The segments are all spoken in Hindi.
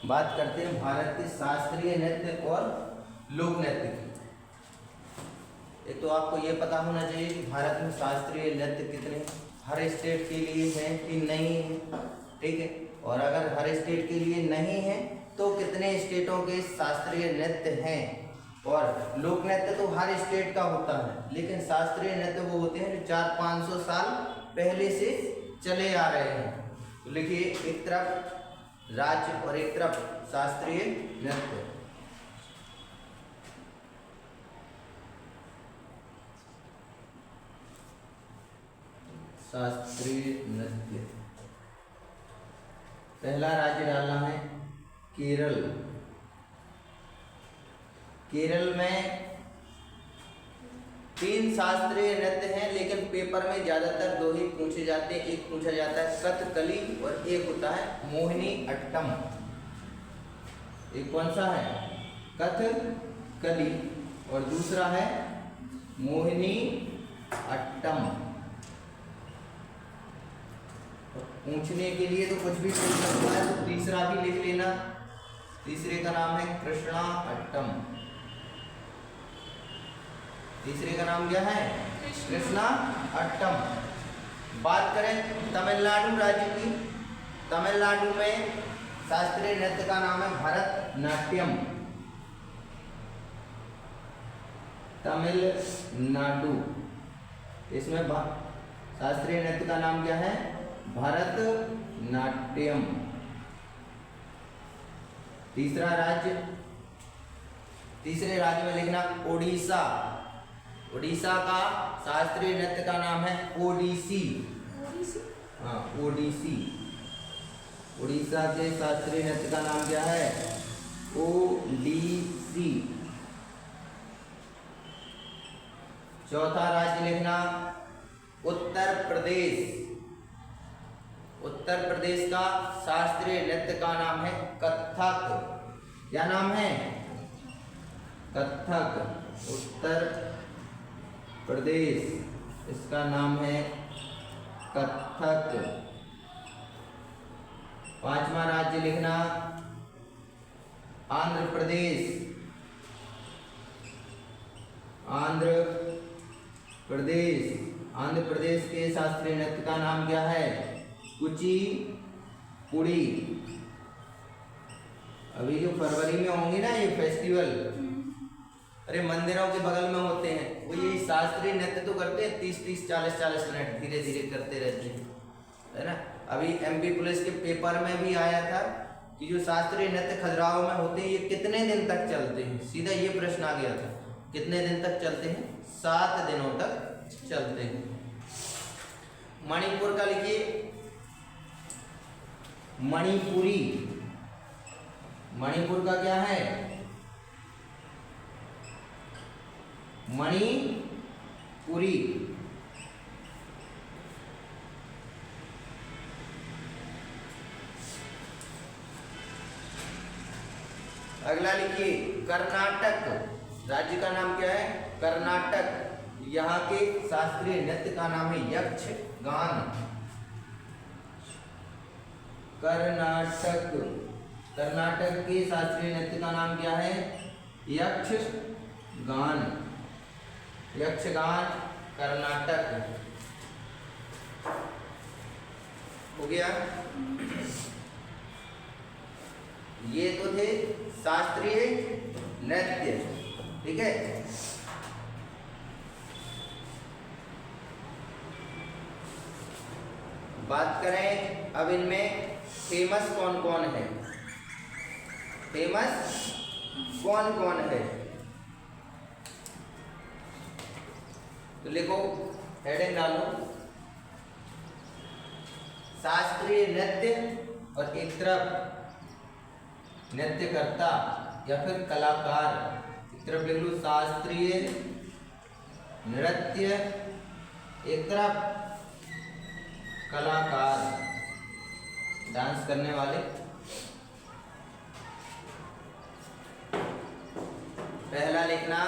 बात करते हैं भारत के शास्त्रीय नृत्य और लोक नृत्य की। एक तो आपको ये पता होना चाहिए कि भारत में शास्त्रीय नृत्य कितने हर स्टेट के लिए हैं कि नहीं है, ठीक है। और अगर हर स्टेट के लिए नहीं है तो कितने स्टेटों के शास्त्रीय नृत्य हैं। और लोक नृत्य तो हर स्टेट का होता है, लेकिन शास्त्रीय नृत्य वो होते हैं जो 400-500 साल पहले से चले आ रहे हैं। तो लिखिए, एक तरफ राज्य और एक तरफ शास्त्रीय नृत्य। शास्त्रीय नृत्य, पहला राज्य डालना है केरल। केरल में 3 शास्त्रीय नृत्य हैं, लेकिन पेपर में ज्यादातर 2 ही पूछे जाते हैं। एक पूछा जाता है कथकली और एक होता है मोहिनी अट्टम। एक कौन सा है? कथकली और दूसरा है मोहिनी अट्टम। पूछने के लिए तो कुछ भी पूछ सकता है, तो तीसरा भी लिख लेना। तीसरे का नाम है कृष्णा अट्टम। तीसरे का नाम क्या है? कृष्णा अट्टम। बात करें तमिलनाडु राज्य की, तमिलनाडु में शास्त्रीय नृत्य का नाम है भरतनाट्यम। तमिलनाडु, इसमें शास्त्रीय नृत्य का नाम क्या है? भरतनाट्यम। तीसरा राज्य, तीसरे राज्य में लिखना ओडिशा। ओडिशा का शास्त्रीय नृत्य का नाम है ओडिसी। हाँ, ओडिसी। उड़ीसा के शास्त्रीय नृत्य का नाम क्या है? ओडिसी। चौथा राज्य लिखना उत्तर प्रदेश। उत्तर प्रदेश का शास्त्रीय नृत्य का नाम है कथक। क्या नाम है? कथक। उत्तर प्रदेश, इसका नाम है कथक। पांचवा राज्य लिखना आंध्र प्रदेश। आंध्र प्रदेश, आंध्र प्रदेश के शास्त्रीय नृत्य का नाम क्या है? कुचिपुड़ी। अभी जो फरवरी में होंगी ना ये फेस्टिवल, अरे मंदिरों के बगल में होते हैं, वो ये शास्त्रीय नृत्य तो करते हैं 30-30, 40-40 मिनट धीरे धीरे करते रहते हैं, है ना। अभी एमपी पुलिस के पेपर में भी आया था कि जो शास्त्रीय नृत्य खजुराहो में होते हैं ये कितने दिन तक चलते हैं। सीधा ये प्रश्न आ गया था, कितने दिन तक चलते हैं? 7 दिनों तक चलते हैं। मणिपुर का लिखिए मणिपुरी। मणिपुर का क्या है? मणिपुरी। अगला लिखिए कर्नाटक। राज्य का नाम क्या है? कर्नाटक। यहाँ के शास्त्रीय नृत्य का नाम है यक्षगान। कर्नाटक, कर्नाटक के शास्त्रीय नृत्य का नाम क्या है? यक्षगान। यक्षगान कर्नाटक। हो गया। ये तो थे शास्त्रीय नृत्य, ठीक है। बात करें अब इनमें फेमस कौन कौन है। फेमस कौन कौन है तो लिखो, हेडिंग डालो शास्त्रीय नृत्य और एक तरफ नृत्यकर्ता या फिर कलाकार, एक तरफ लिख लो शास्त्रीय नृत्य, एक तरफ कलाकार डांस करने वाले। पहला लिखना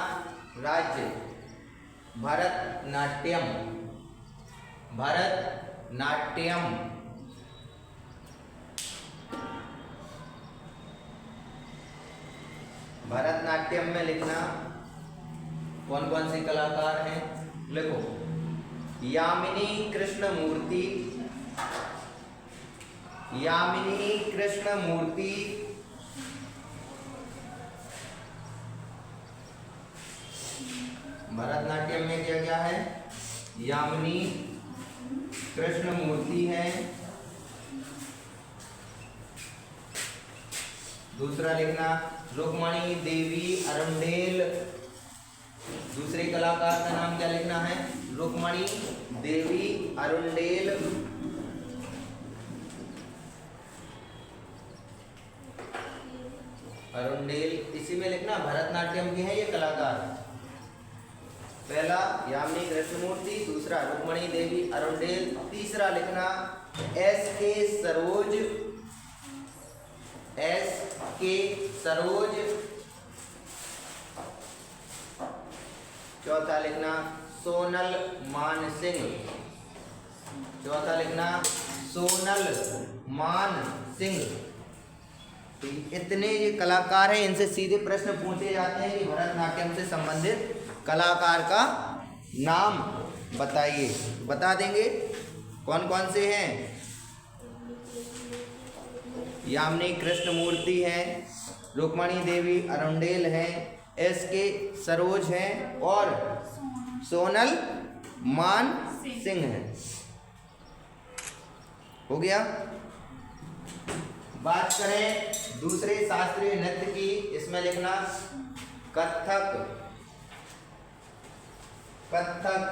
राज्य भरतनाट्यम। भरतनाट्यम। भरतनाट्यम में लिखना कौन कौन से कलाकार हैं। लिखो, यामिनी कृष्णमूर्ति, यामिनी कृष्णमूर्ति, भरतनाट्यम में क्या क्या है, यामिनी कृष्णमूर्ति है। दूसरा लिखना रुक्मणी देवी अरुंडेल, दूसरे कलाकार का नाम क्या लिखना है, रुक्मणी देवी अरुंडेल। अरुंडेल इसी में लिखना, भरतनाट्यम के हैं ये कलाकार। पहला यामिनी कृष्णमूर्ति, दूसरा रुक्मणी देवी अरुंडेल, तीसरा लिखना S.K. सरोज, S.K. सरोज। चौथा लिखना सोनल मान सिंह, चौथा लिखना सोनल मान सिंह। तो इतने ये कलाकार हैं, इनसे सीधे प्रश्न पूछे जाते हैं कि भरतनाट्यम से संबंधित कलाकार का नाम बताइए। बता देंगे कौन कौन से हैं। यामिनी कृष्णमूर्ति हैं, रुक्मणी देवी अरुंडेल हैं, S.K. सरोज हैं और सोनल मान सिंह हैं। हो गया। बात करें दूसरे शास्त्रीय नृत्य की, इसमें लिखना कथक, कथक,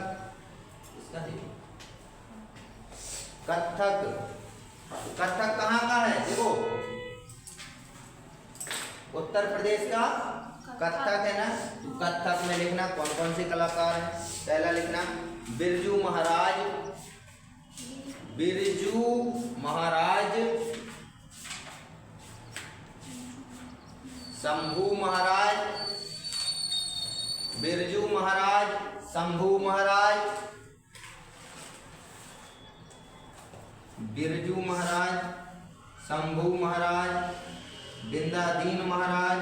कथक, कथक कहाँ का है, देखो उत्तर प्रदेश का कथक है ना। तो कथक में लिखना कौन कौन से कलाकार हैं। पहला लिखना बिरजू महाराज, बिरजू महाराज, शंभू महाराज, बिरजू महाराज, शंभू महाराज, बिरजू महाराज, शंभू महाराज, बिंदादीन महाराज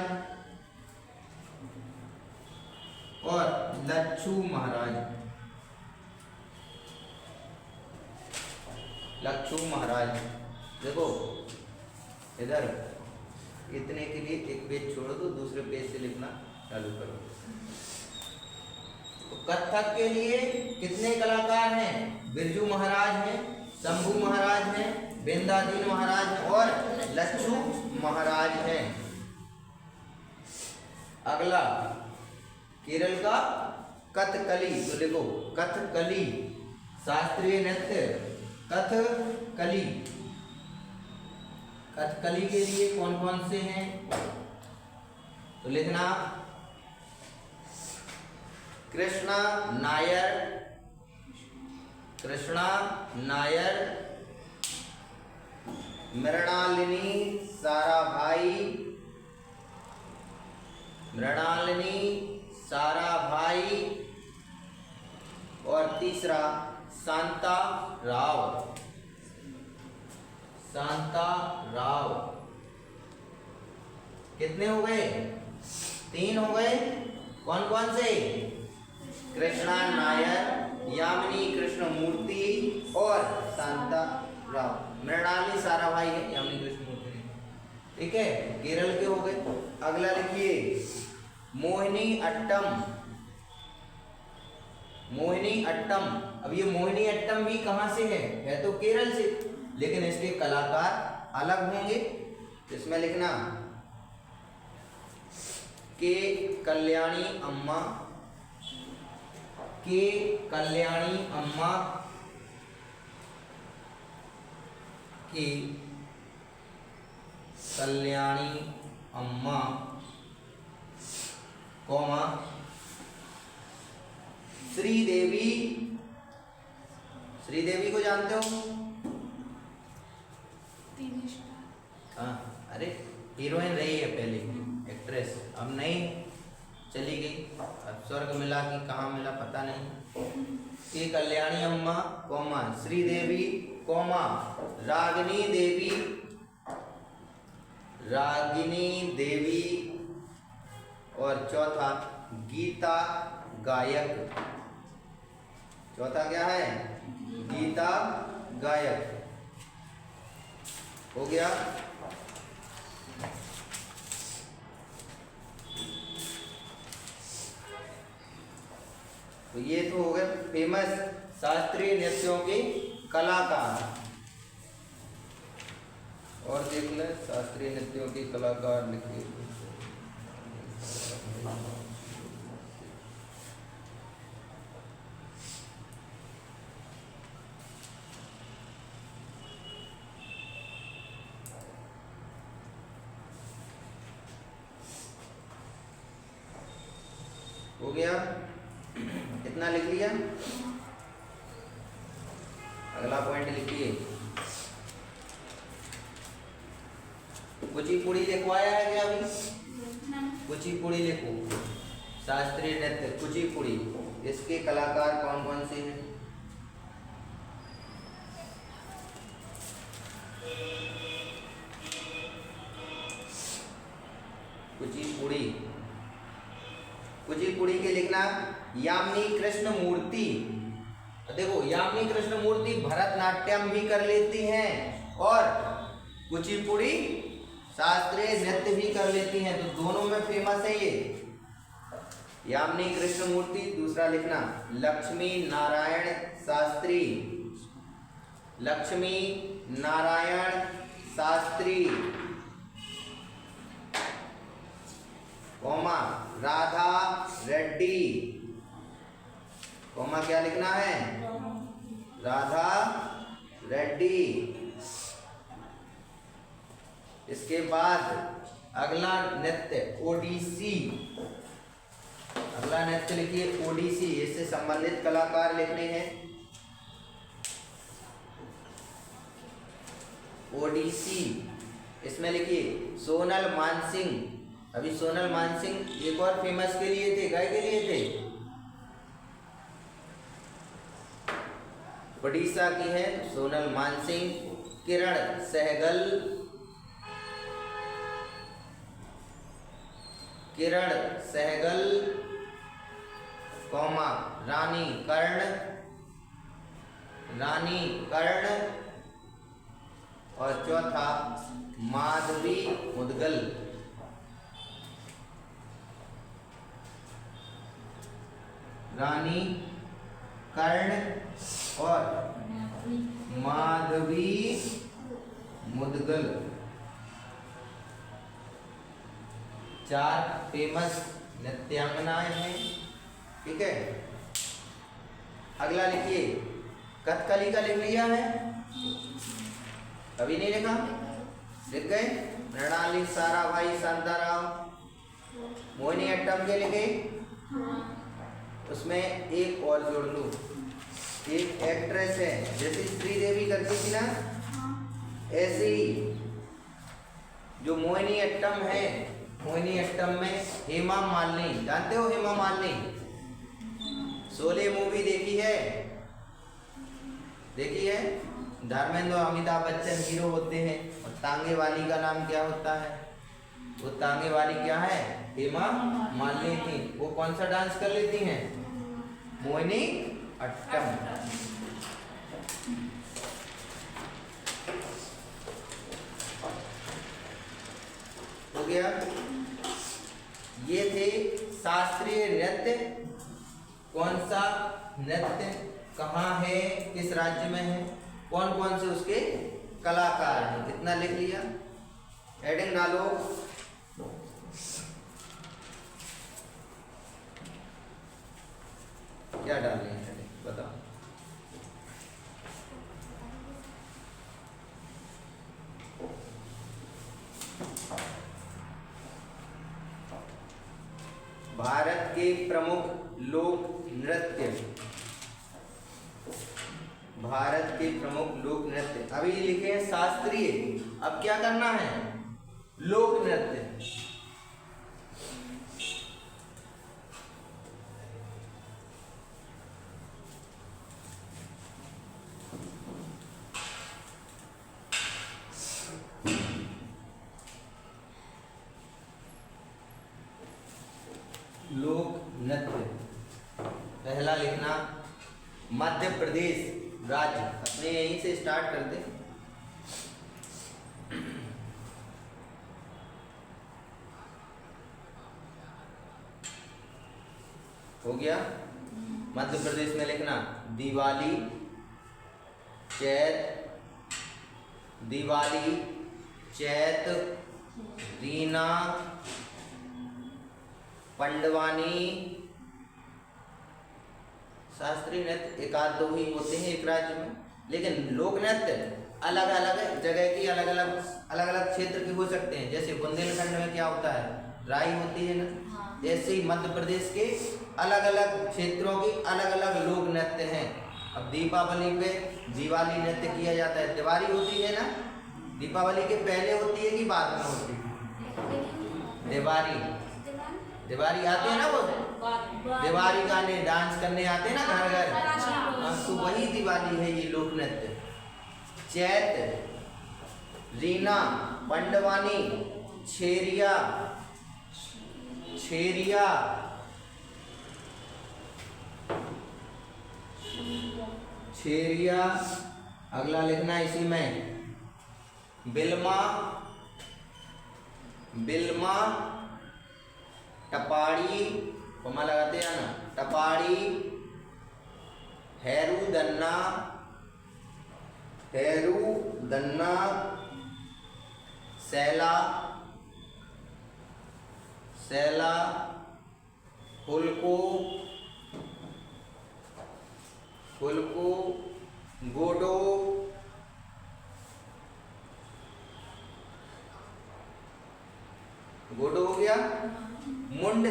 और लच्छू महाराज, लच्छू महाराज। देखो इधर इतने के लिए एक पेज छोड़ दो, दूसरे पेज से लिखना चालू करो। तो कथक के लिए कितने कलाकार हैं, बिरजू महाराज हैं, शंभू महाराज हैं, बिंदादीन महाराज हैं और लच्छू महाराज हैं। अगला केरल का कथकली, तो देखो कथकली शास्त्रीय नृत्य, कथकली। कथकली के लिए कौन कौन से हैं, तो लिखना कृष्णा नायर, कृष्णा नायर, मृणालिनी साराभाई, मृणालिनी साराभाई और तीसरा शांता राव, शांता राव। कितने हो गए, 3 हो गए। कौन कौन से, कृष्णा नायर, यामिनी कृष्णमूर्ति और शांता राव। मृणाली साराभाई है, यामिनी कृष्णमूर्ति। ठीक है, केरल के हो गए। अगला लिखिए मोहिनी अट्टम, मोहिनी अट्टम। अब ये मोहिनी अट्टम भी कहाँ से है तो केरल से, लेकिन इसके कलाकार अलग होंगे। इसमें लिखना के कल्याणी अम्मा, के कल्याणी अम्मा, के कल्याणी अम्मा, कौमा श्रीदेवी, श्रीदेवी को जानते हो, हाँ, अरे हीरोइन रही है पहले की एक्ट्रेस, अब नहीं चली गई, अब स्वर्ग मिला कि कहाँ मिला पता नहीं। के कल्याणी अम्मा, कौमा श्रीदेवी, कौमा रागिनी देवी, रागिनी देवी और चौथा गीता गायक। चौथा क्या है? गीता गायक। हो गया। तो ये तो हो गए फेमस शास्त्रीय नृत्यों के कलाकार। और देख ले शास्त्रीय नृत्यों के कलाकार लिखे। हो गया, इतना लिख लिया। अगला पॉइंट लिखिए। कुचिपुड़ी लिखवाया है क्या अभी? कुचिपुड़ी लिखो। शास्त्रीय नृत्य कुचिपुड़ी, इसके कलाकार कौन कौन से हैं? कुचिपुड़ी, कुचिपुड़ी के लिखना यामिनी कृष्णमूर्ति। देखो यामिनी कृष्णमूर्ति भरतनाट्यम भी कर लेती हैं और कुचिपुड़ी शास्त्रीय नृत्य भी कर लेती हैं, तो दोनों में फेमस है ये यामिनी कृष्णमूर्ति। दूसरा लिखना लक्ष्मी नारायण शास्त्री, लक्ष्मी नारायण शास्त्री, कॉमा राधा रेड्डी, कॉमा क्या लिखना है? राधा रेड्डी। इसके बाद अगला नृत्य ओडिसी। अगला नृत्य लिखिए ओडिसी, इससे संबंधित कलाकार लिखने हैं। ओडिसी, इसमें लिखिए सोनल मानसिंह। अभी सोनल मानसिंह एक और फेमस के लिए थे, गाय के लिए थे, ओडिशा की है सोनल मानसिंह। किरण सहगल, किरण सहगल, कौमा रानी कर्ण, रानी कर्ण। और चौथा माधवी मुदगल। रानी कर्ण और माधवी मुदगल, चार फेमस नृत्यांगनाएं हैं। ठीक है, अगला लिखिए कथकली का लिख लिया है? अभी नहीं लिखा? लिख गए? मृणाली साराभाई शांताराम। मोहिनी अट्टम के लिखे? उसमें एक और जोड़ लो, एक एक्ट्रेस है जैसे श्रीदेवी करती थी ना, ऐसे ही जो मोहिनी अट्टम है, मोहिनी अट्टम में हेमा मालिनी, जानते हो हेमा मालिनी? शोले मूवी देखी है? देखी है? धर्मेंद्र और अमिताभ बच्चन हीरो होते हैं और तांगे वाली का नाम क्या होता है? वो तांगे वाली क्या है? हेमा मालिनी थी। वो कौन सा डांस कर लेती हैं? मोहिनी अट्टम। हो गया। ये थे शास्त्रीय नृत्य। कौन सा नृत्य कहाँ है, किस राज्य में है, कौन कौन से उसके कलाकार हैं, कितना लिख लिया। हेडिंग डालो। क्या डाल रही है हेडिंग बताओ। भारत के प्रमुख लोक नृत्य, भारत के प्रमुख लोक नृत्य। अभी लिखे हैं शास्त्रीय, अब क्या करना है? लोक नृत्य। लोक नृत्य। पहला लिखना मध्य प्रदेश राज्य, अपने यहीं से स्टार्ट करते। हो गया। मध्य प्रदेश में लिखना दिवाली, चैत, रीना, पंडवानी। शास्त्रीय नृत्य एक आध दो ही होते हैं एक राज्य में, लेकिन लोक नृत्य अलग अलग जगह की अलग अलग क्षेत्र के हो सकते हैं। जैसे बुंदेलखंड में क्या होता है, राई होती है ना, ऐसे ही मध्य प्रदेश के अलग अलग क्षेत्रों की अलग अलग लोक नृत्य हैं। अब दीपावली पे दिवाली नृत्य किया जाता है। दिवाली होती है ना, दीपावली के पहले होती है कि बाद में होती है? दिवाली आते हैं ना, वो दिवाली गाने डांस करने आते हैं ना घर घर, तो वही दिवाली है ये लोक नृत्य। चैत, रीना, पंडवानी, छेरिया, अगला लिखना इसी में बिल्मा, टपाड़ी, कोमा लगाते हैं ना, टपाड़ी, हैरू दन्ना, सैला, फुलको, गोडो, हो गया। मुंड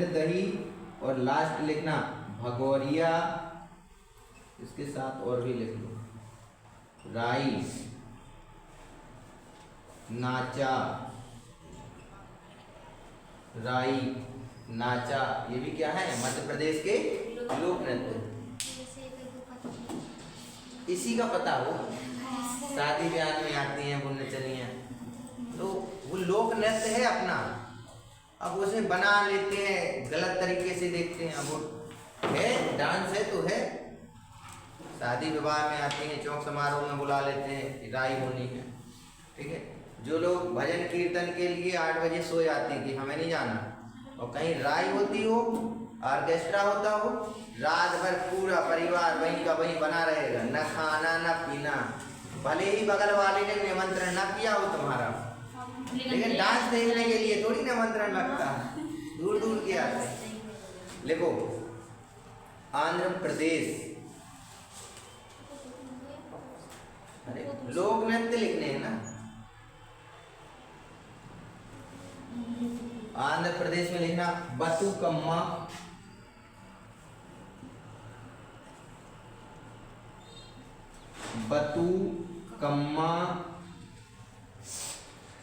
दही, और लास्ट लिखना भगोरिया, इसके साथ और भी लिख लो, राई, नाचा, ये भी क्या है, मध्य प्रदेश के लोक नृत्य। इसी का पता हो, शादी ब्याह में आती हैं वो नचनियाँ, तो वो लोक नृत्य है अपना। अब उसे बना लेते हैं, गलत तरीके से देखते हैं। अब वो है डांस है तो है, शादी विवाह में आती हैं, चौक समारोह में बुला लेते हैं, राई होनी है, ठीक है। जो लोग भजन कीर्तन के लिए 8 बजे सो जाते हैं कि हमें नहीं जाना, और कहीं राई होती हो, ऑर्केस्ट्रा होता हो, रात भर पूरा परिवार वहीं का वहीं बना रहेगा, न खाना न पीना, भले ही बगल वाले ने निमंत्रण न किया हो तुम्हारा, लेकिन डांस देखने के लिए थोड़ी निमंत्रण लगता है, दूर दूर के आते हैं। लिखो आंध्र प्रदेश, अरे लोक नृत्य लिखने हैं ना। आंध्र प्रदेश में लिखना बतुकम्मा,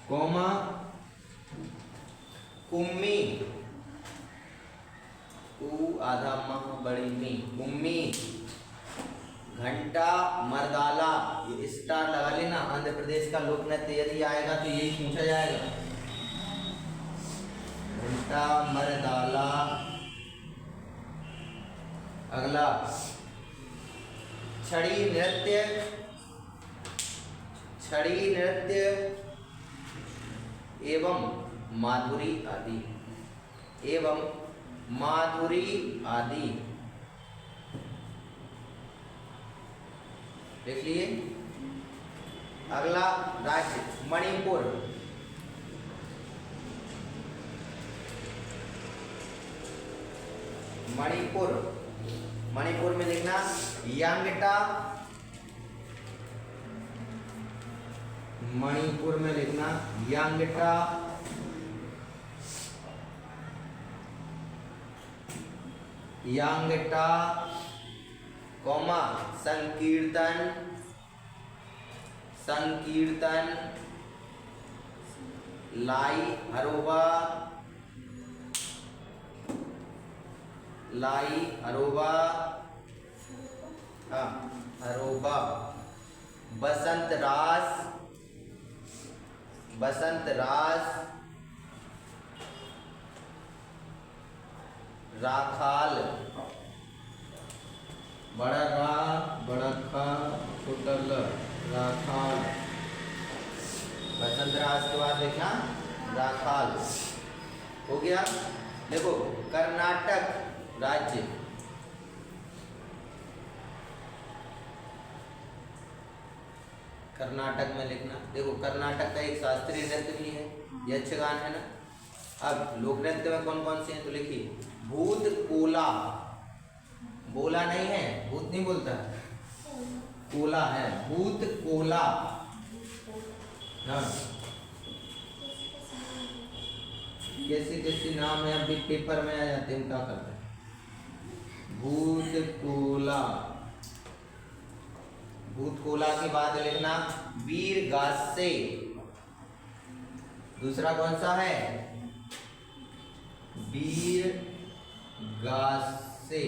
कोमा, कुम्मी, आधा मह बड़ी मी, कुम्मी, घंटा मर्दाला, ये स्टार लगा लेना। आंध्र प्रदेश का लोक नृत्य यदि आएगा तो यही पूछा जाएगा, घंटा मर्दाला। अगला छड़ी नृत्य एवं माधुरी आदि, देख लिए। अगला राज्य मणिपुर में लिखना यांगटा, मणिपुर में लिखना यांगटा, कौमा संकीर्तन, लाई अरोबा, अरोबा, बसंत रास, राखाल, बड़ा रा बड़ा खा छोटा ल, राखाल। बसंत राज के बाद देखना राखाल हो गया। देखो कर्नाटक राज्य, कर्नाटक में लिखना। देखो कर्नाटक का एक शास्त्रीय नृत्य भी है, ये यक्षगान है ना। अब लोक नृत्य में कौन कौन से हैं तो लिखिए। भूत कोला, बोला नहीं है, भूत नहीं बोलता, कोला है, भूत कोला। हाँ, कैसे कैसे नाम है अभी पेपर में आ जाते हैं, क्या करते हैं। भूत कोला, भूत कोला के बाद लिखना वीर गासे। दूसरा कौन सा है, वीर गासे,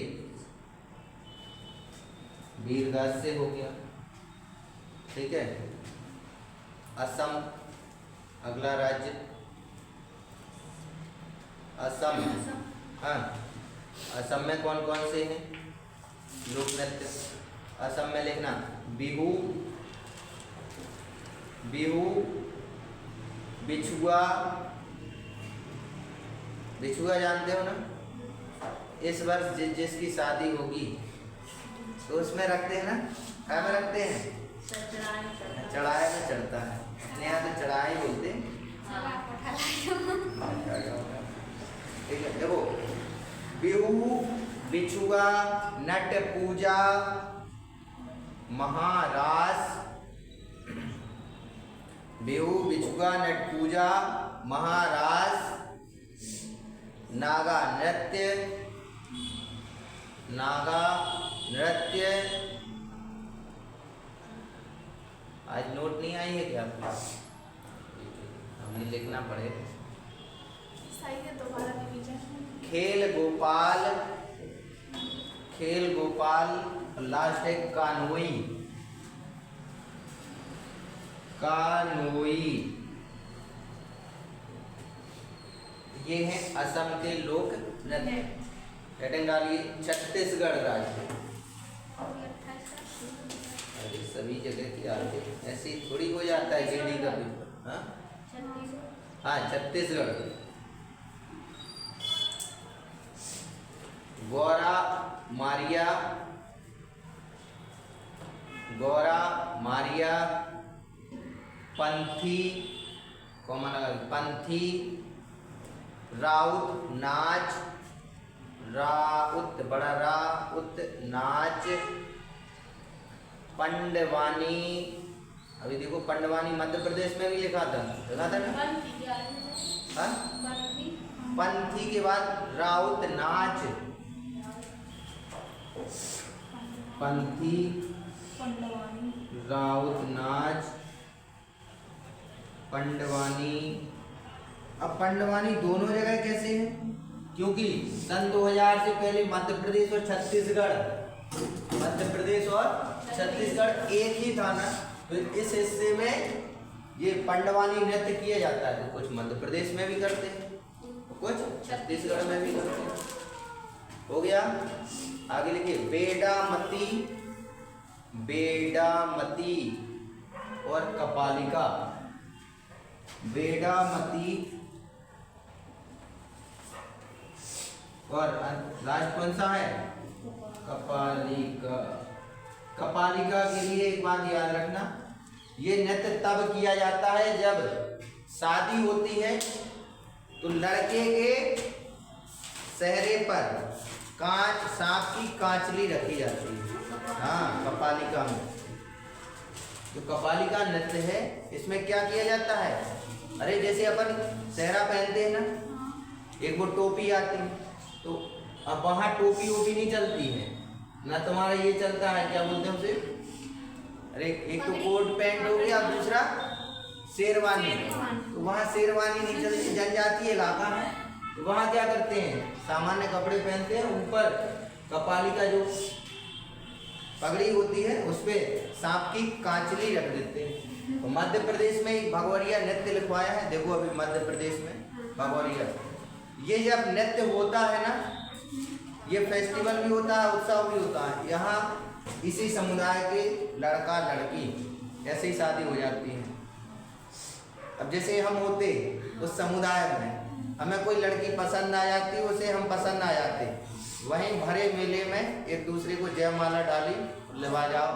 वीर गासे हो गया। ठीक है। असम, अगला राज्य असम। हाँ, असम में कौन कौन से हैं लोक नृत्य। असम में लिखना बिहू, बिहू, बिछुआ, बिछुआ जानते हो ना। इस वर्ष जिसकी शादी होगी तो उसमें रखते हैं ना, क्या में रखते हैं, चढ़ाए में चढ़ता है, अपने यहाँ तो चढ़ाए बोलते हैं। ठीक है। देखो बिहू, बिछुआ, नट पूजा, महारास, बिहू, बिछुआ, नट पूजा, महारास, नागा नृत्य, नागा नृत्य। आज नोट नहीं आई है क्या आपको, हमें लिखना पड़ेगा। खेल गोपाल, खेल गोपाल, लास्ट है कानोई, कानोई। ये है असम के लोक नृत्य। हेडिंग डालिए छत्तीसगढ़ राज्य। अरे सभी जगह की आते ऐसे थोड़ी हो जाता है जेडी का पेपर। हाँ, छत्तीसगढ़। गौरा मारिया, गौरा मारिया, पंथी, कॉमन पंथी, राउत नाच, राउत बड़ा राउत नाच, पंडवानी। अभी देखो पंडवानी मध्य प्रदेश में भी लिखा था ना। हाँ, पंथी के बाद राउत नाच, पंथी, राउत नाच, पंडवानी। अब पंडवानी दोनों जगह कैसे है, क्योंकि सन 2000 से पहले मध्य प्रदेश और छत्तीसगढ़, मध्य प्रदेश और छत्तीसगढ़ एक ही था ना। तो इस हिस्से में ये पंडवानी नृत्य किया जाता है। तो कुछ मध्य प्रदेश में भी करते हैं, कुछ छत्तीसगढ़ में भी करते हैं। हो गया। आगे लिखिए बेडामती, बेडामती और कपालिका। बेडामती और लास्ट कौन सा है, कपालिका। कपालिका के लिए एक बात याद रखना, ये नृत्य तब किया जाता है जब शादी होती है तो लड़के के चेहरे पर कांच, सांप की कांचली रखी जाती है। हाँ, कपालिका में जो कपालिका नृत्य है इसमें क्या किया जाता है, अरे जैसे अपन सेहरा पहनते हैं ना, एक वो टोपी आती है, तो अब वहाँ टोपी वोपी नहीं चलती है ना, तुम्हारा ये चलता है, क्या बोलते हैं उसे, अरे एक तो कोट पैंट हो गया, दूसरा शेरवानी। तो वहाँ शेरवानी नहीं चलती, जनजातीय इलाका है, तो वहाँ क्या करते हैं, सामान्य कपड़े पहनते हैं, ऊपर कपालिका जो पगड़ी होती है उस पे सांप की कांचली रख देते हैं। तो मध्य प्रदेश में एक भगोरिया नृत्य लिखवाया है, देखो अभी मध्य प्रदेश में भगोरिया, ये जब नृत्य होता है ना ये फेस्टिवल भी होता है, उत्सव भी होता है। यहाँ इसी समुदाय के लड़का लड़की ऐसे ही शादी हो जाती है। अब जैसे हम होते उस समुदाय में, हमें कोई लड़की पसंद आ जाती, उसे हम पसंद आ जाते, वहीं भरे मेले में एक दूसरे को जयमाला डाली, लेवा जाओ,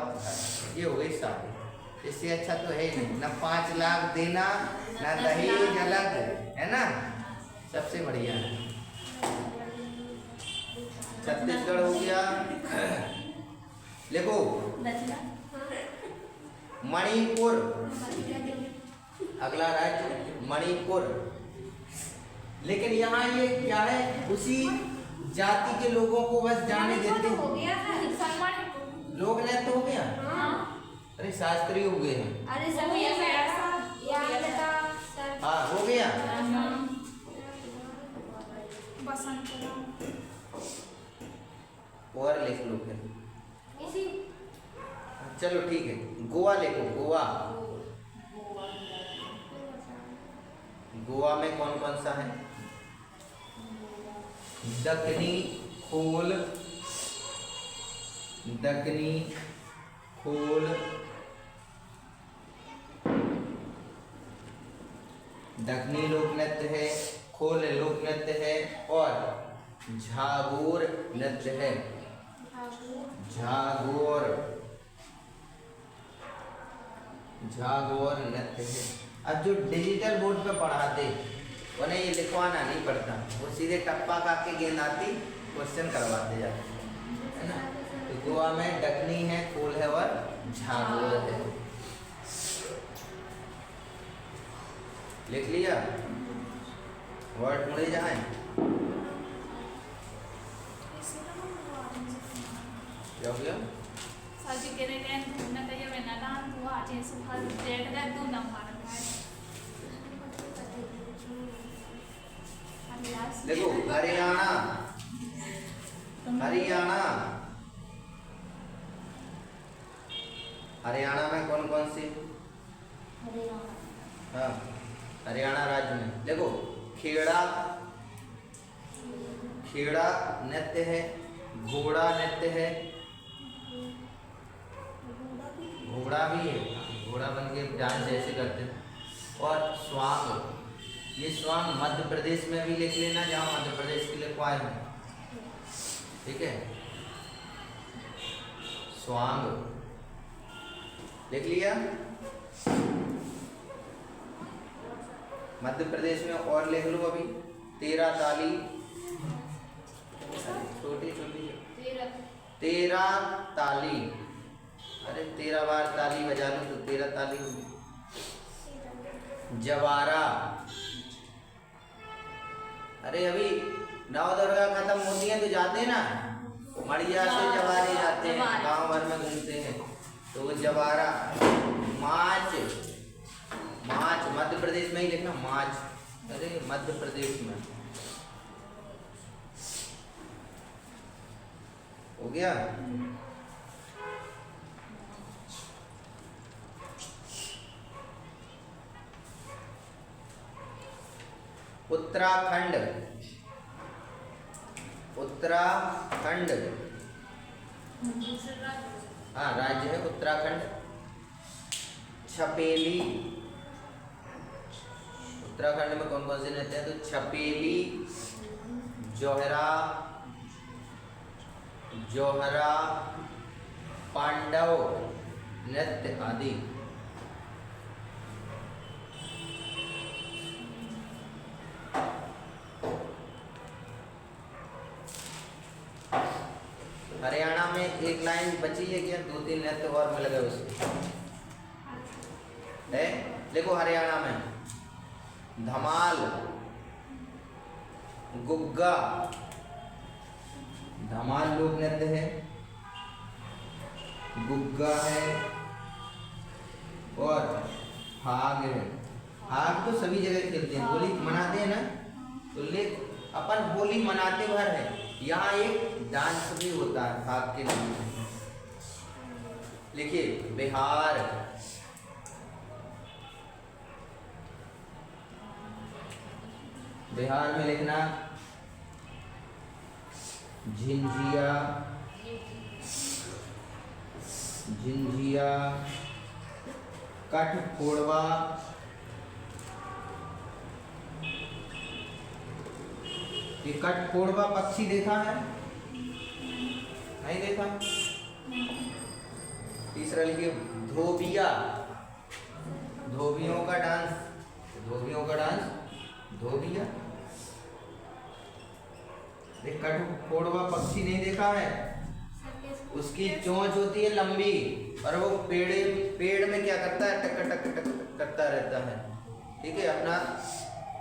ये हो गई शादी। इससे अच्छा तो है ही नहीं, ना 5 लाख देना, ना दहेज अलग, है ना, सबसे बढ़िया है। छत्तीसगढ़ हो गया। लिखो मणिपुर, अगला राज्य मणिपुर। लेकिन यहाँ ये क्या है, उसी जाति के लोगों को बस जाने देते हैं। लोक नृत्य हो गया। अरे शास्त्रीय हो गए हैं। हाँ हो गया। और लिख लो फिर। चलो ठीक है, गोवा लिखो। गोवा, गोवा में कौन कौन सा है? दक्कनी खोल, दक्कनी खोल, दक्कनी लोक नृत्य है, खोल लोक नृत्य है, और झागोर नृत्य है। झागोर, झागोर नृत्य है। अब जो डिजिटल बोर्ड पे पढ़ाते उन्हें ये लिखवाना नहीं पड़ता, वो सीधे टप्पा काके गेंद आती, क्वेश्चन करवाते जाते, है ना। तो गोवा में दक्कनी है, खोल है और झागोर है। लिख लिया? वर्ड मुड़े जाए। क्या हो गया? देखो हरियाणा, हरियाणा, हरियाणा में कौन कौन सी? हाँ हरियाणा राज्य में देखो खेड़ा, खेड़ा नृत्य है, घोड़ा नृत्य है, घोड़ा भी है, घोड़ा बन के डांस जैसे करते हैं, और स्वांग, ये स्वांग मध्य प्रदेश में भी लिख लेना, जहाँ मध्य प्रदेश के लिखवाए हैं, ठीक है। स्वांग लिख लिया। मध्य प्रदेश में और लिख लो अभी, 13 ताली, छोटी छोटी 13 ताली, अरे 13 बार ताली बजा लो तो 13 ताली होगी। जवारा, अरे अभी नवदुर्गा खत्म होती है तो जाते ना, मड़िया से जवारे जाते हैं, गांव भर में घूमते हैं, तो वो जवारा। माच, माच मध्य प्रदेश में ही लिखना, माच, अरे मध्य प्रदेश में हो गया। उत्तराखंड, उत्तराखंड, हाँ राज्य है उत्तराखंड। छपेली, उत्तराखंड में कौन कौन से नृत्य हैं? तो छपेली, जोहरा, जोहरा, पांडव नृत्य आदि। हरियाणा में एक लाइन बची है क्या? 2-3 नृत्य और मिल गए उसमें है। देखो हरियाणा में धमाल, गुग्गा, धमाल लोक नृत्य है, गुग्गा है, और फाग है। फाग तो सभी जगह खेलते हैं, होली मनाते हैं ना, तो लेक अपन होली मनाते भर है, यहाँ एक डांस भी होता है फाग के नाम से। लिखिए बिहार, बिहार में लिखना झिंझिया, झिंझिया, कठफोड़वा, ये कठफोड़वा पक्षी देखा है? नहीं देखा? तीसरा लिखिए धोबिया, धोबियों का डांस, धोबियों का डांस, धोबिया। कठफोड़वा पक्षी नहीं देखा है? उसकी चोंच होती है लंबी और वो पेड़ में क्या करता है, टक टक टक करता रहता है, ठीक है, अपना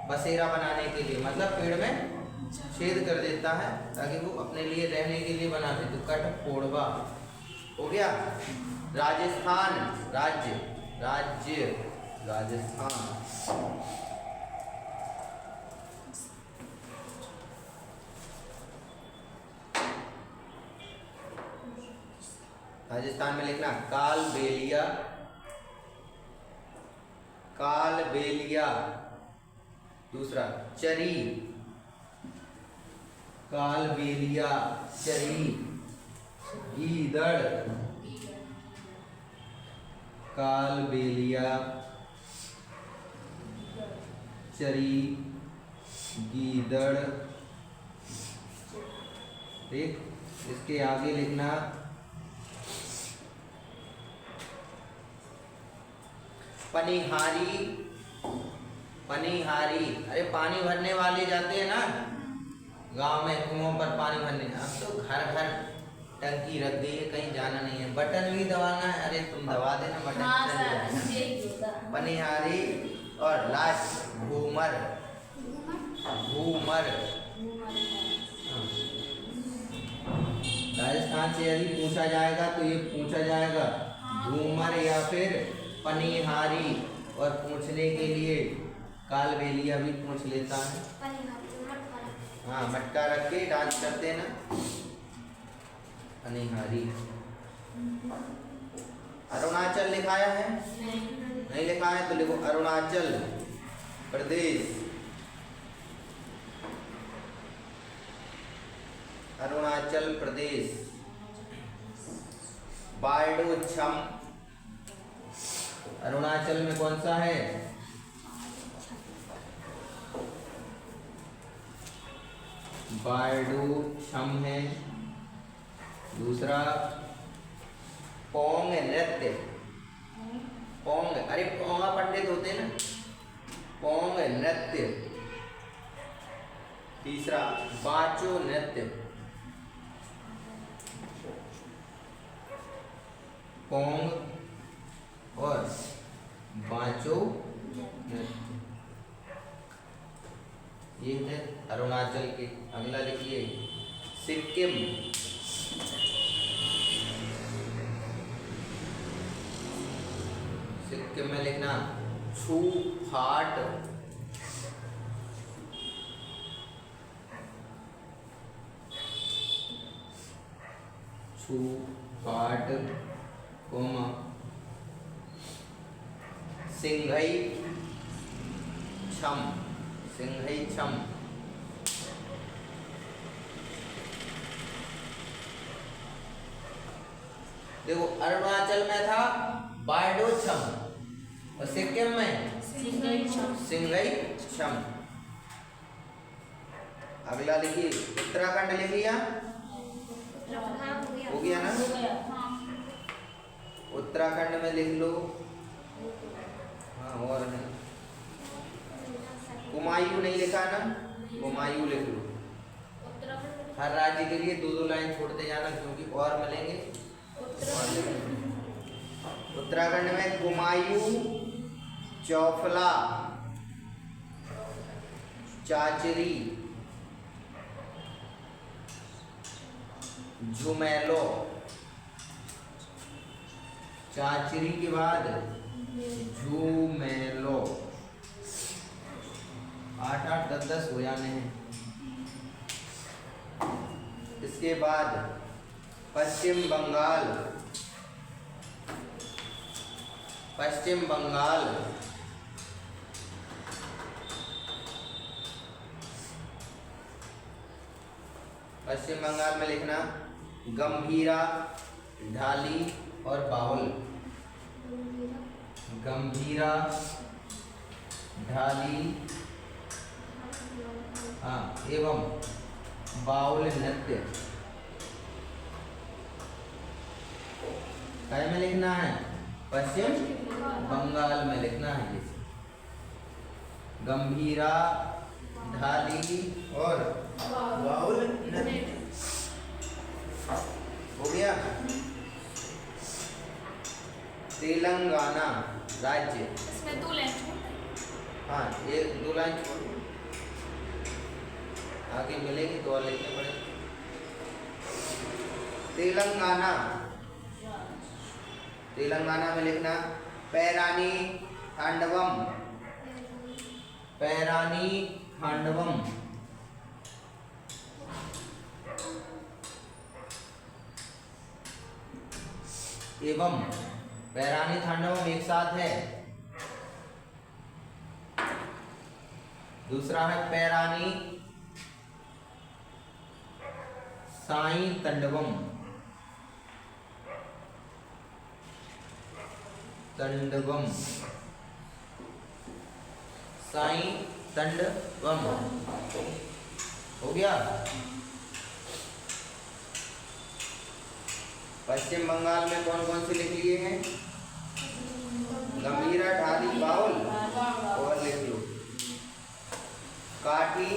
बसेरा बनाने के लिए, मतलब पेड़ में छेद कर देता है ताकि वो अपने लिए रहने के लिए बना दे। तो कठफोड़वा हो गया। राजस्थान, राज्य, राज्य राजस्थान। राजस्थान में लिखना कालबेलिया, कालबेलिया। दूसरा चरी, कालबेलिया, चरी। गीदड़, कालबेलिया, चरी, गीदड़। ठीक, इसके आगे लिखना पनिहारी, पनिहारी। अरे पानी भरने वाले जाते हैं ना गांव में, कुओं पर पानी भरने। अब तो घर घर टंकी रख दी है, कहीं जाना नहीं है, बटन भी दबाना है। अरे तुम दबा देना बटन। हाँ सर, पनिहारी। और लास्ट घूमर, घूमर। राजस्थान से यदि पूछा जाएगा तो ये पूछा जाएगा घूमर या फिर पनिहारी। और पूछने के लिए कालबेलिया भी पूछ लेता है। हाँ, मटका रख के डांस करते हैं ना, पनिहारी। अरुणाचल लिखाया है? नहीं लिखा है तो लिखो अरुणाचल प्रदेश, अरुणाचल प्रदेश। बारडोछम, अरुणाचल में कौन सा है? बारडोछम है। दूसरा पोंग नृत्य, पोंग, अरे पोंगा पंडित होते हैं ना, पोंग नृत्य। तीसरा बाचो नृत्य, पोंग और बाचो नृत्य, ये है अरुणाचल के। अगला लिखिए सिक्किम, सिक्किम में लिखना छू फाट, छू फाट, कोमा सिंघई छम, सिंघई छम। देखो अरुणाचल में था बारडोछम और सिक्किम में सिंघई छम। अगला लिखिए उत्तराखंड, लिख लिया? हो गया ना? उत्तराखंड में लिख लो। हाँ, और है कुमायूं, नहीं लिखा ना? कुमायूं लिख लो। हर राज्य के लिए दो दो लाइन छोड़ते जाना क्योंकि और मिलेंगे। उत्तराखंड में कुमायूं, चौफला, चाचरी, झुमेलो। चाचरी के बाद झुमेलो। 8 8 10 10 हो जाने हैं। इसके बाद पश्चिम बंगाल, पश्चिम बंगाल, पश्चिम बंगाल में लिखना गंभीरा, ढाली और बाउल। गंभीरा, ढाली एवं बाउल नृत्य काय में लिखना है? पश्चिम बंगाल में लिखना है। जैसे गंभीरा, ढाली और बाउल नृत्य हो गया। तेलंगाना राज्य, इसमें 2 लाइन छोड़। हाँ 1-2 लाइन छोड़, आगे मिलेगी तो और लिखने पड़ेगा। तेलंगाना, तेलंगाना में लिखना पैरानी थांडवम। पैरानी थांडवम एवं पैरानी थांडवम एक साथ है। दूसरा है पैरानी साई तंडवम। तंडवम, साई तंडवम हो गया। पश्चिम बंगाल में कौन कौन से लिख लिए हैं? गंभीरा, ढाली, बाउल और लिख लो काठी,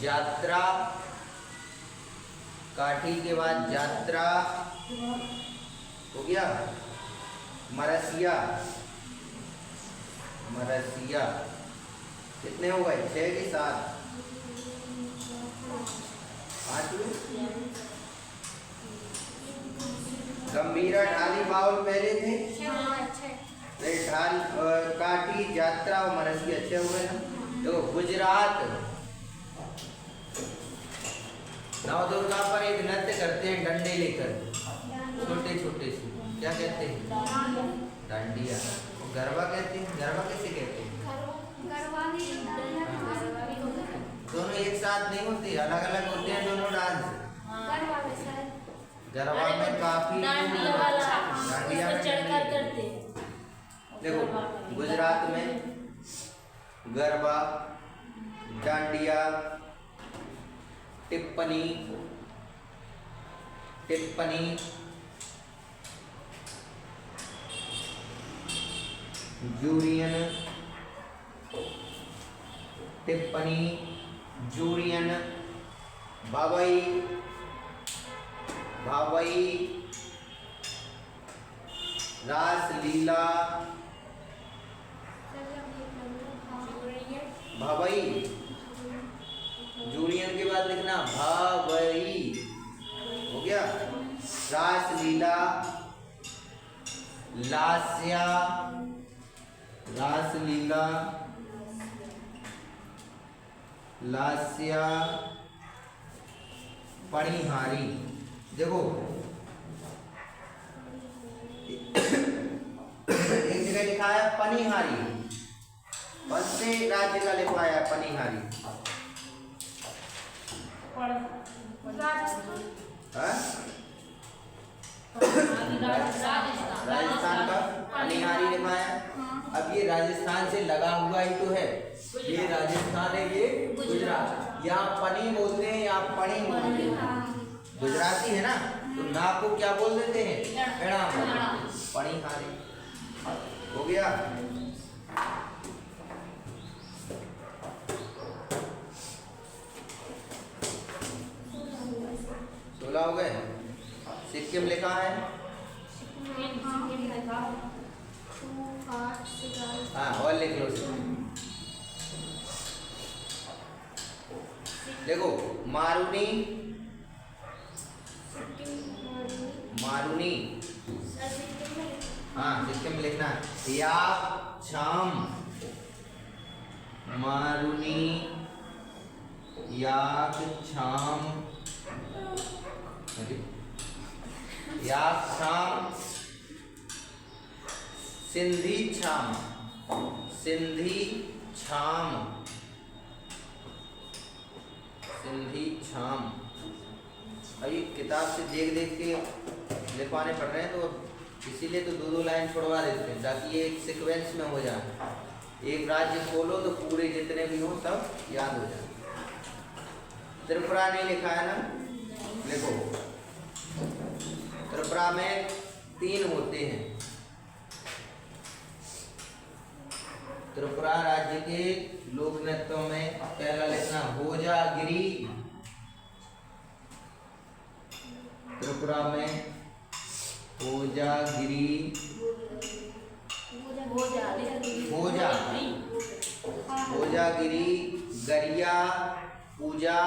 यात्रा। काठी के बाद यात्रा हो गया। मरसिया, मरसिया कितने हो गए? 6 की 7? 8। गंभीरा, ढाली, बाउल पहले थे। ढाल, काठी, यात्रा और मरसिया 6 हुए ना। देखो गुजरात नवदुर्गा पर एक नृत्य करते हैं डंडे लेकर, छोटे छोटे से, क्या कहते हैं? डांडिया। गरबा कहते हैं। गरबा कैसे कहते हैं? दोनों एक साथ नहीं होते, अलग अलग होते हैं दोनों डांस। गरबा में काफी डांडिया में करते। देखो गुजरात में गरबा, डांडिया, टिप्पणी, टिप्पणी, जूरियन, टिप्पणी, जूरियन, भावई, भावई, रासलीला, भावई, जूनियन के बाद लिखना भावई हो गया। रासलीला, लास्या, रासलीला, लास्या, पणिहारी। देखो एक जगह लिखा है पनिहारी, कौन से राज्य का लिखवाया है पनिहारी? राजस्थान का पनिहारी लिखवाया। अब ये राजस्थान से लगा हुआ ही तो है, ये राजस्थान है, ये गुजरात। यहाँ पनी बोलते हैं, यहाँ पणी बोलते हैं। गुजराती है ना, तो ना को क्या बोल देते हैं? प्रणाम। पनिहारी हो गया। हो गए। सिक्किम लिखा है, हाँ और लिख लो। देखो मारुनी, मारुनी, हाँ सिक्किम लिखना है। याकछाम, मारुनी, याकछाम, याकछाम, सिंधी छाम, सिंधी छाम सिंधी छाम। अभी किताब से देख देख के लिखवाने पड़ रहे हैं, तो इसीलिए तो दो दो लाइन छुड़वा देते हैं ताकि ये एक सीक्वेंस में हो जाए। एक राज्य खोलो तो पूरे जितने भी हों सब याद हो जाए। त्रिपुरा नहीं लिखा है ना, लिखो। त्रिपुरा में 3 होते हैं। त्रिपुरा राज्य के लोक नृत्यों में पहला लिखना भोजागिरी। त्रिपुरा में भोजागिरी, भोजागिरी, गरिया पूजा,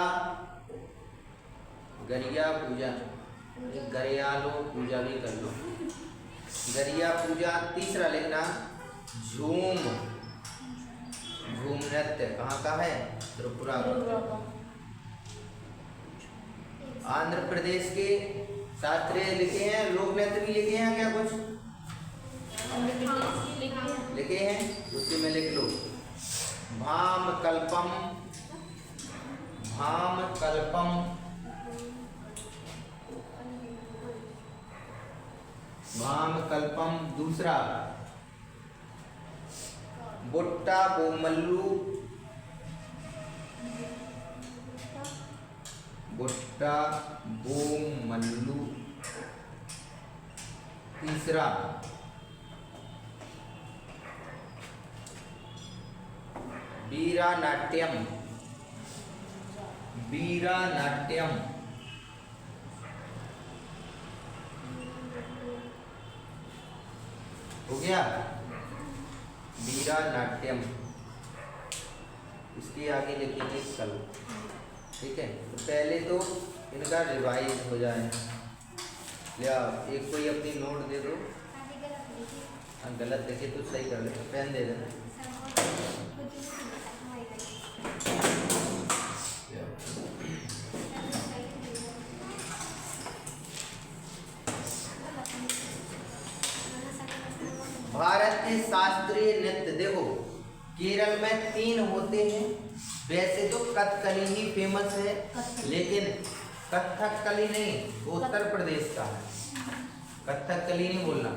गरिया पूजा, गरिया लो पूजा भी कर लो, गरिया पूजा। तीसरा लिखना झूम, झूम नृत्य कहाँ का है? त्रिपुरा का। आंध्र प्रदेश के शास्त्रीय लिखे हैं, लोक नृत्य भी लिखे हैं क्या? कुछ लिखे हैं, उसी में लिख लो। भाम कल्पम, भाम कल्पम, भाम कल्पम। दूसरा बुट्टा बोमल्लू, बुट्टा बोमल्लू। तीसरा वीरा नाट्यम, वीरा नाट्यम। हो गया वीरा नाट्यम। इसके आगे लिखेंगे कल। ठीक है, तो पहले तो इनका रिवाइज हो जाए। या एक कोई अपनी नोट दे दो। हाँ, गलत देखे तो सही कर ले, पेन दे देना। भारत के शास्त्रीय नृत्य देखो, केरल में 3 होते हैं। वैसे तो कथकली ही फेमस है, लेकिन कथकली नहीं, उत्तर प्रदेश का है। कथकली नहीं बोलना,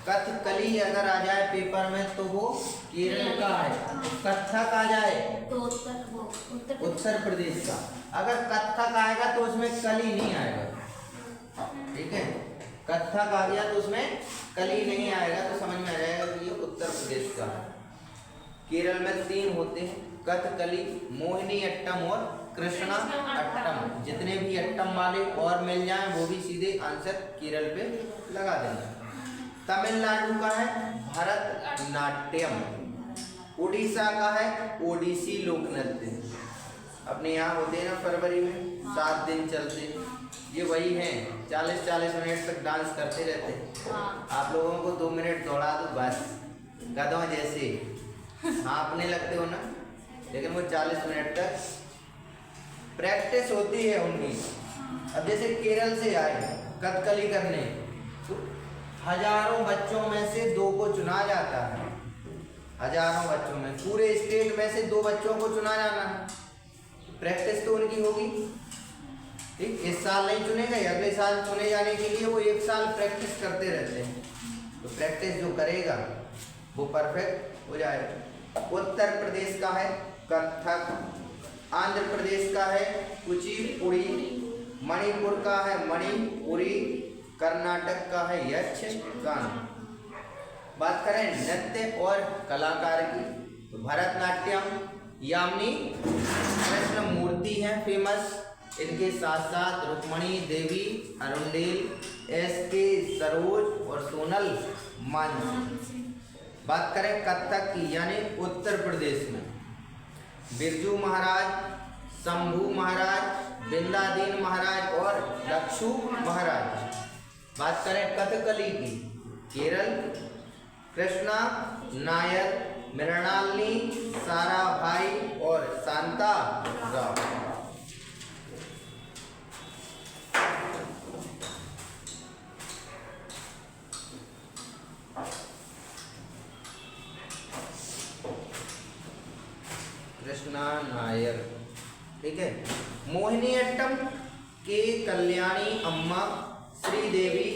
कथकली अगर आ जाए पेपर में तो वो केरल का है। कथक आ जाए तो उत्तर प्रदेश का। अगर कथक आएगा तो उसमें कली नहीं आएगा। ठीक है, कथक आ गया तो उसमें कली नहीं आएगा, तो समझ में आ जाएगा कि ये उत्तर प्रदेश का है। केरल में 3 होते हैं, कथकली, मोहिनी अट्टम और कृष्णा अट्टम। जितने भी अट्टम वाले और मिल जाएं वो भी सीधे आंसर केरल पे लगा देना। तमिलनाडु का है भरतनाट्यम, उड़ीसा का है ओडिसी लोक नृत्य। अपने यहाँ होते हैं ना फरवरी में, 7 दिन चलते हैं। ये वही हैं, 40-40 मिनट तक डांस करते रहते हैं। आप लोगों को 2 मिनट दौड़ा दो बस, गधों जैसे हाँपने लगते हो ना, लेकिन वो 40 मिनट तक प्रैक्टिस होती है उनकी। अब जैसे केरल से आए कथकली करने, तो हजारों बच्चों में से 2 को चुना जाता है। हजारों बच्चों में, पूरे स्टेट में से 2 बच्चों को चुना जाना है। प्रैक्टिस तो उनकी होगी। ठीक, इस साल नहीं चुने गए, अगले साल चुने जाने के लिए वो 1 साल प्रैक्टिस करते रहते हैं। तो प्रैक्टिस जो करेगा वो परफेक्ट हो जाएगा। उत्तर प्रदेश का है कथक, आंध्र प्रदेश का है कुचिपुड़ी, मणिपुर का है मणिपुरी, कर्नाटक का है यक्षगान। बात करें नृत्य और कलाकार की, तो भरतनाट्यम यामिनी कृष्ण मूर्ति हैं फेमस। इनके साथ साथ रुक्मणी देवी, अरुणदेव, एस.के. सरोज और सोनल मांझी। बात करें कथक की, यानी उत्तर प्रदेश में बिरजू महाराज, शंभू महाराज, बिंदादीन महाराज और लक्षु महाराज। बात करें कथकली की, केरल कृष्णा नायर, मृणालिनी, साराभाई और शांता राव। कृष्णा नायर। ठीक है, मोहिनीअट्टम के कल्याणी अम्मा, श्रीदेवी,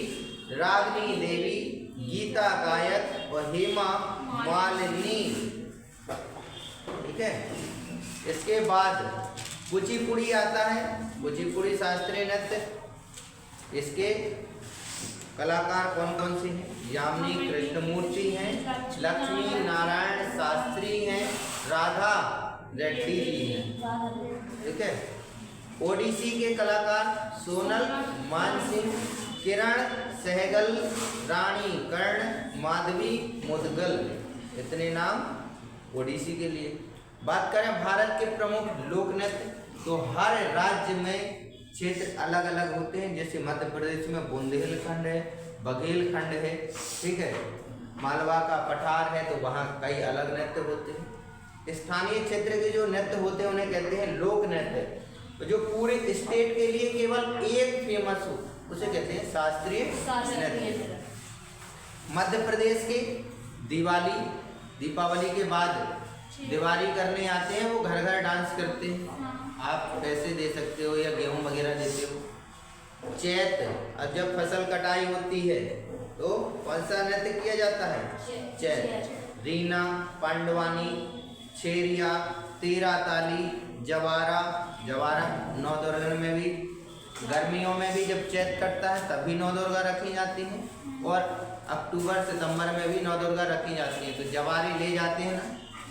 रागनी देवी, गीता गायक और हेमा मालिनी। ठीक है। इसके बाद कुचिपुड़ी आता है। कुचिपुड़ी शास्त्रीय नृत्य, इसके कलाकार कौन कौन से हैं? यामिनी कृष्णमूर्ति हैं, लक्ष्मी नारायण शास्त्री हैं, राधा रेड्डी जी हैं। ठीक है। ओडिसी के कलाकार सोनल मानसिंह, किरण सहगल, रानी कर्ण, माधवी मुदगल, इतने नाम ओडिसी के लिए। बात करें भारत के प्रमुख लोक नृत्य, तो हर राज्य में क्षेत्र अलग अलग होते हैं। जैसे मध्य प्रदेश में बुंदेलखंड है, बघेलखंड है। ठीक है। मालवा का पठार है, तो वहाँ कई अलग नृत्य होते हैं। स्थानीय क्षेत्र के जो नृत्य होते हैं उन्हें कहते हैं लोक नृत्य। जो पूरे स्टेट के लिए केवल एक फेमस हो उसे कहते हैं शास्त्रीय नृत्य। मध्य प्रदेश के दीपावली के बाद दिवाली करने आते हैं, वो घर घर डांस करते हैं। आप पैसे दे सकते हो या गेहूं वगैरह देते हो। चैत, अब जब फसल कटाई होती है तो कौन सा नृत्य किया जाता है? चैत। रीना, पांडवानी, छेरिया, तेरा ताली, जवारा। नवदुर्गा में भी, गर्मियों में भी जब चैत कटता है तभी नवदुर्गा रखी जाती हैं, और अक्टूबर सितंबर में भी नवदुर्गा रखी जाती हैं। तो जवारी ले जाते हैं ना,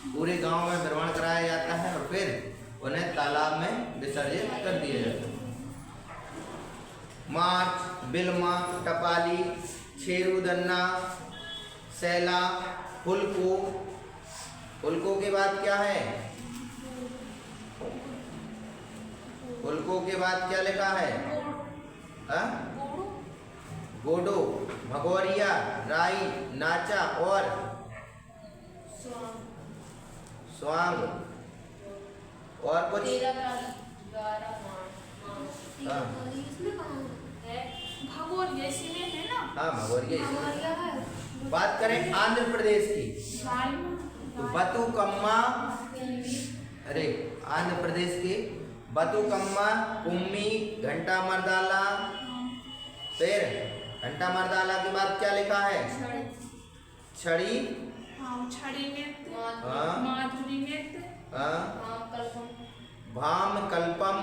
पूरे गांव में भ्रमण कराया जाता है और फिर उन्हें तालाब में विसर्जित कर दिया जाता है। मार्च, बिल्मा, टपाली, छेरुदन्ना, सैला, हुल्को के बाद क्या है? हुल्को के बाद क्या लिखा है? गोडो, भगोरिया, राई, नाचा और स्वांग। और कुछ भगोरिया इसमें है ना? हाँ, भगोरिया इसमें। बात करें आंध्र प्रदेश की, तो बतुकम्मा, आंध्र प्रदेश के बतुकम्मा, कुम्मी, घंटा मर्दाला। फिर घंटा मर्दाला के बाद क्या लिखा है? छड़ी, छड़ी नृत्य, हाँ, माधुरी नृत्य, भाम, कल्पम,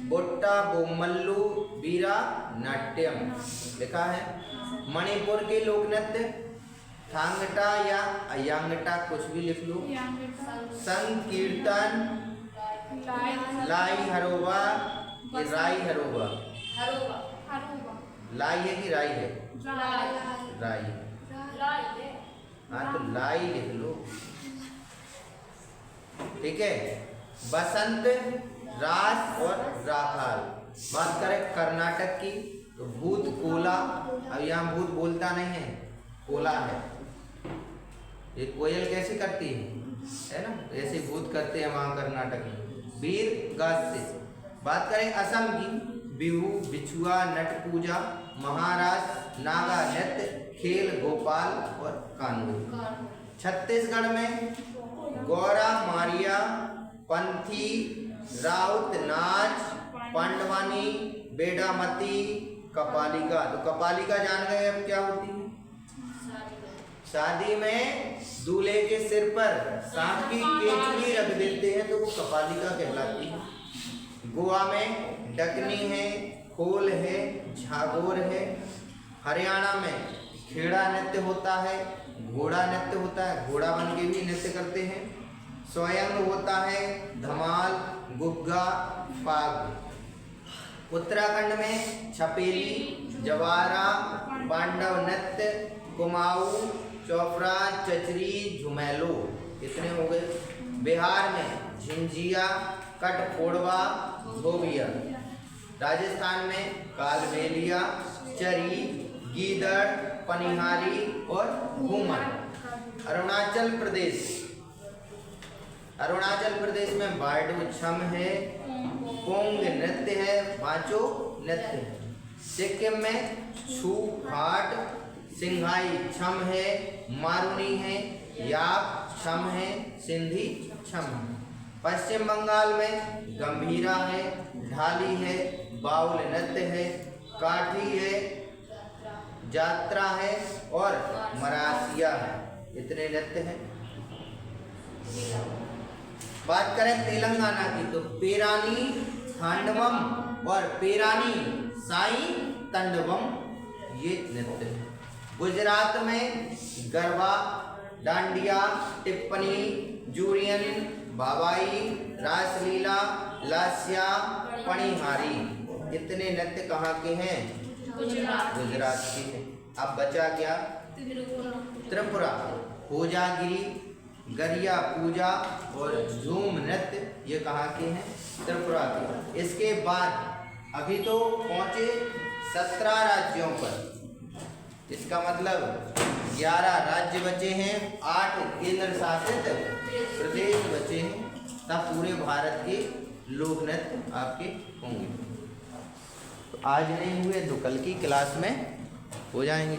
बुट्टा, बोमल्लू, बीरा, नाट्यम लिखा है। मणिपुर के लोक नृत्य थांगटा या अयांगटा, कुछ भी लिख लो। संकीर्तन, लाई हरोबा, ये राई हरोबा। लाई है कि राई है? राई। हाँ, तो लाई लिख लो। ठीक है। बसंत, रास और राखाल। बात करें कर्नाटक की, तो भूत कोला। अब यहाँ भूत बोलता नहीं है, कोला है। ये कोयल कैसे करती है ना, ऐसे भूत करते हैं वहाँ कर्नाटक में। वीर गास्य। बात करें असम की, बिहू, बिछुआ, नट पूजा, महाराज, नागा नृत्य, खेल, गोपाल और कानून। छत्तीसगढ़ में गौरा, मारिया, पंथी, राउत नाच, पांडवानी, बेडामती, कपालिका। तो कपालिका जान गए अब क्या होती है? शादी में दूल्हे के सिर पर सांप की केचुली रख देते हैं तो वो कपालिका कहलाती है। गोवा में डकनी है, खोल है, झागोर है। हरियाणा में खेड़ा नृत्य होता है, घोड़ा नृत्य होता है, घोड़ा बन के भी नृत्य करते हैं। स्वयं होता है, धमाल, गुग्गा, फाग। उत्तराखंड में छपेली, जवारा, पांडव नृत्य, कुमाऊं, चौपड़ा, चचरी, झुमेलो, इतने हो गए। बिहार में झिंझिया, कटफोड़वा, धोबिया। राजस्थान में कालबेलिया, चरी, गीदड़, पनिहारी और घूमर। अरुणाचल प्रदेश में बारडू छम है, पोंग नृत्य है, बांचो नृत्य है। सिक्किम में छू फाट, सिंघाई छम है, मारुनी है, याप छम है, सिंधी छम है। पश्चिम बंगाल में गंभीरा है, ढाली है, बाउल नृत्य है, काठी है, जात्रा है और मरासिया है। इतने नृत्य हैं। बात करें तेलंगाना की तो पेरानी थांडवम और पेरानी साई तंडवम ये नृत्य है। गुजरात में गरबा, डांडिया, टिप्पणी, जूरियन, बाबाई, रासलीला, लास्या, पणिहारी इतने नृत्य कहाँ के हैं? गुजरात के हैं। अब बचा क्या? त्रिपुरा, होजागिरी, गरिया पूजा और झूम नृत्य ये कहाँ के हैं? त्रिपुरा के। इसके बाद अभी तो पहुंचे 17 राज्यों पर। इसका मतलब 11 राज्य बचे हैं, 8 केंद्र शासित प्रदेश बचे हैं, तब पूरे भारत के लोक नृत्य आपके होंगे। तो आज नहीं हुए तो कल की क्लास में हो जाएंगे।